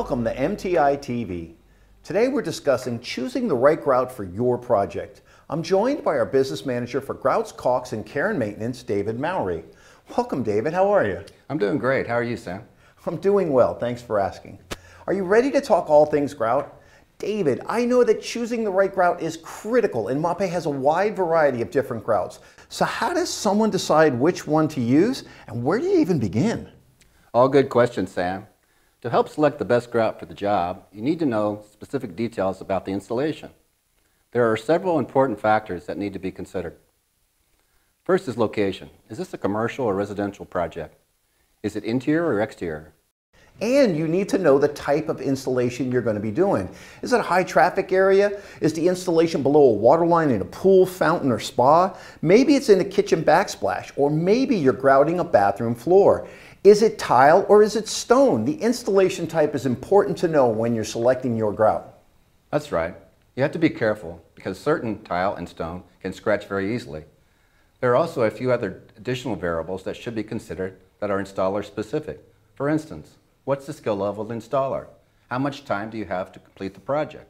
Welcome to MTI-TV. Today we're discussing choosing the right grout for your project. I'm joined by our business manager for grouts, caulks, and care and maintenance, David Mowery. Welcome, David. How are you? I'm doing great. How are you, Sam? I'm doing well. Thanks for asking. Are you ready to talk all things grout? David, I know that choosing the right grout is critical, and MAPEI has a wide variety of different grouts. So how does someone decide which one to use, and where do you even begin? All good questions, Sam. To help select the best grout for the job, you need to know specific details about the installation. There are several important factors that need to be considered. First is location. Is this a commercial or residential project? Is it interior or exterior? And you need to know the type of installation you're going to be doing. Is it a high traffic area? Is the installation below a water line in a pool, fountain, or spa? Maybe it's in a kitchen backsplash, or maybe you're grouting a bathroom floor. Is it tile or is it stone? The installation type is important to know when you're selecting your grout. That's right. You have to be careful because certain tile and stone can scratch very easily. There are also a few other additional variables that should be considered that are installer specific. For instance, what's the skill level of the installer? How much time do you have to complete the project?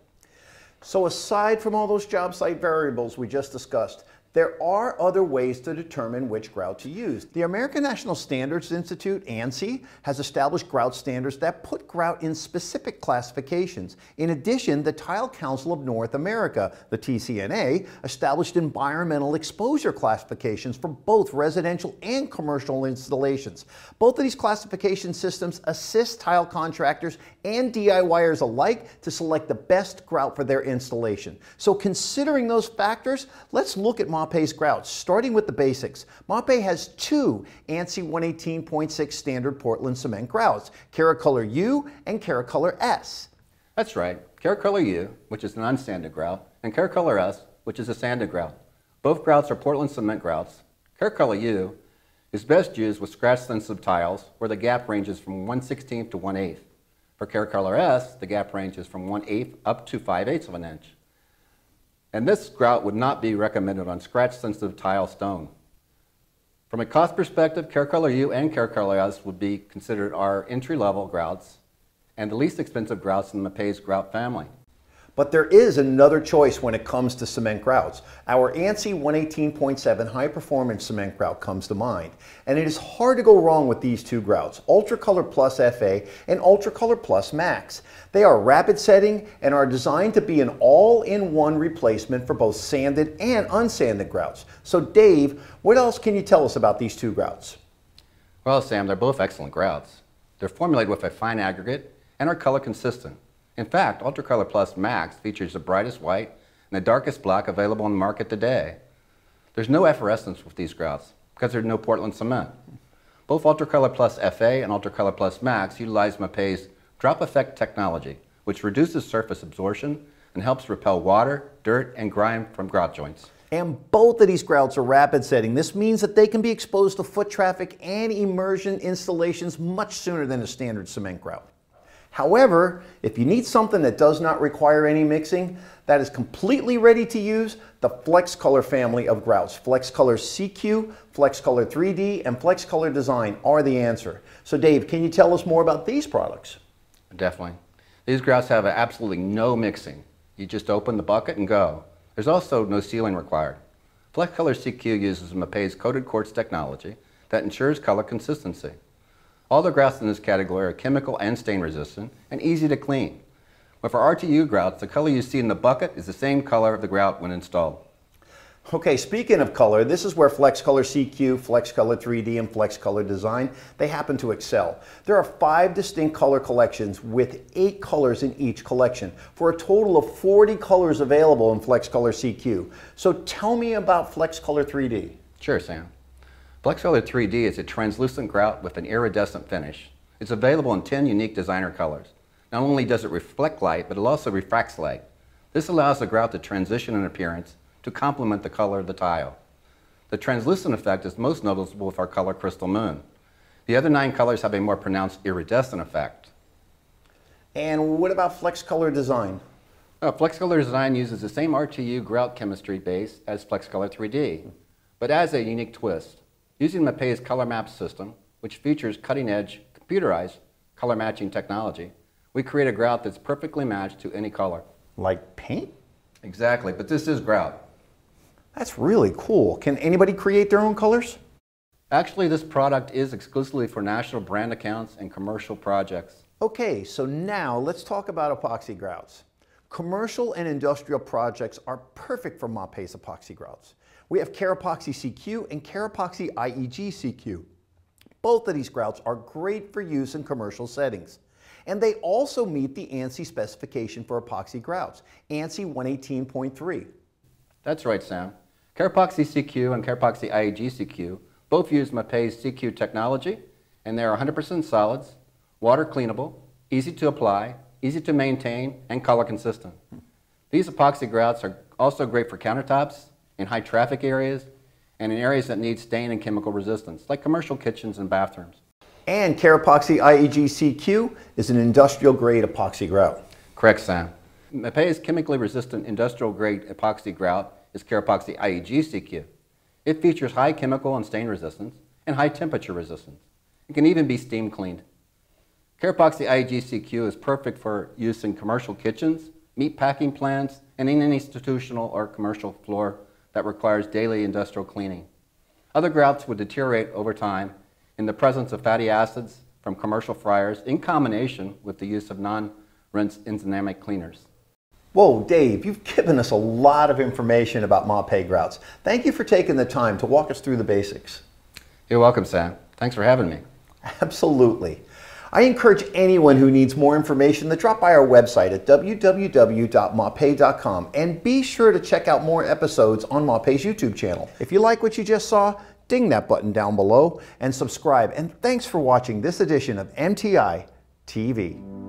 So aside from all those job site variables we just discussed, there are other ways to determine which grout to use. The American National Standards Institute, ANSI, has established grout standards that put grout in specific classifications. In addition, the Tile Council of North America, the TCNA, established environmental exposure classifications for both residential and commercial installations. Both of these classification systems assist tile contractors and DIYers alike to select the best grout for their installation. So considering those factors, let's look at MAPEI's grouts, starting with the basics. MAPEI has two ANSI 118.6 standard Portland cement grouts, Keracolor U and Keracolor S. That's right. Keracolor U, which is an unsanded grout, and Keracolor S, which is a sanded grout. Both grouts are Portland cement grouts. Keracolor U is best used with scratch-sensitive tiles where the gap ranges from 1/16 to 1/8. For Keracolor S, the gap ranges from 1/8 up to 5/8 of an inch. And this grout would not be recommended on scratch-sensitive tile stone. From a cost perspective, Keracolor U and Keracolor S would be considered our entry-level grouts and the least expensive grouts in MAPEI's grout family. But there is another choice when it comes to cement grouts. Our ANSI 118.7 high-performance cement grout comes to mind. And it is hard to go wrong with these two grouts, Ultracolor Plus FA and Ultracolor Plus Max. They are rapid setting and are designed to be an all-in-one replacement for both sanded and unsanded grouts. So Dave, what else can you tell us about these two grouts? Well, Sam, they're both excellent grouts. They're formulated with a fine aggregate and are color consistent. In fact, Ultracolor Plus Max features the brightest white and the darkest black available on the market today. There's no effervescence with these grouts because there's no Portland cement. Both Ultracolor Plus FA and Ultracolor Plus Max utilize MAPEI's drop effect technology, which reduces surface absorption and helps repel water, dirt, and grime from grout joints. And both of these grouts are rapid setting. This means that they can be exposed to foot traffic and immersion installations much sooner than a standard cement grout. However, if you need something that does not require any mixing, that is completely ready to use, the Flexcolor family of grouts, Flexcolor CQ, Flexcolor 3D, and Flexcolor Design are the answer. So Dave, can you tell us more about these products? Definitely. These grouts have absolutely no mixing. You just open the bucket and go. There's also no sealing required. Flexcolor CQ uses MAPEI's coated quartz technology that ensures color consistency. All the grouts in this category are chemical and stain resistant and easy to clean. But for RTU grouts, the color you see in the bucket is the same color of the grout when installed. Okay, speaking of color, this is where Flexcolor CQ, Flexcolor 3D, and Flexcolor Design, they happen to excel. There are 5 distinct color collections with 8 colors in each collection for a total of 40 colors available in Flexcolor CQ. So tell me about Flexcolor 3D. Sure, Sam. Flexcolor 3D is a translucent grout with an iridescent finish. It's available in 10 unique designer colors. Not only does it reflect light, but it also refracts light. This allows the grout to transition in appearance to complement the color of the tile. The translucent effect is most noticeable with our color Crystal Moon. The other 9 colors have a more pronounced iridescent effect. And what about Flexcolor Design? Flexcolor Design uses the same RTU grout chemistry base as Flexcolor 3D, but adds a unique twist. Using MAPEI's color map system, which features cutting-edge computerized color matching technology, We create a grout that's perfectly matched to any color. Like paint? Exactly, but this is grout. That's really cool. Can anybody create their own colors? Actually, this product is exclusively for national brand accounts and commercial projects. Okay, so now let's talk about epoxy grouts. Commercial and industrial projects are perfect for MAPEI's epoxy grouts. We have Kerapoxy CQ and Kerapoxy IEC CQ. Both of these grouts are great for use in commercial settings. And they also meet the ANSI specification for epoxy grouts, ANSI 118.3. That's right, Sam. Kerapoxy CQ and Kerapoxy IEC CQ both use MAPEI's CQ technology, and they are 100% solids, water cleanable, easy to apply, easy to maintain, and color consistent. These epoxy grouts are also great for countertops, in high traffic areas, and in areas that need stain and chemical resistance, like commercial kitchens and bathrooms. And Kerapoxy IEC CQ is an industrial grade epoxy grout. Correct, Sam. MAPEI's chemically resistant industrial grade epoxy grout is Kerapoxy IEC CQ. It features high chemical and stain resistance and high temperature resistance. It can even be steam cleaned. Kerapoxy IEC CQ is perfect for use in commercial kitchens, meat packing plants, and in any institutional or commercial floor that requires daily industrial cleaning. Other grouts would deteriorate over time in the presence of fatty acids from commercial fryers in combination with the use of non-rinse enzymatic cleaners. Whoa, Dave, you've given us a lot of information about MAPEI grouts. Thank you for taking the time to walk us through the basics. You're welcome, Sam. Thanks for having me. Absolutely. I encourage anyone who needs more information to drop by our website at www.mapei.com and be sure to check out more episodes on MAPEI's YouTube channel. If you like what you just saw, ding that button down below and subscribe. And thanks for watching this edition of MTI-TV.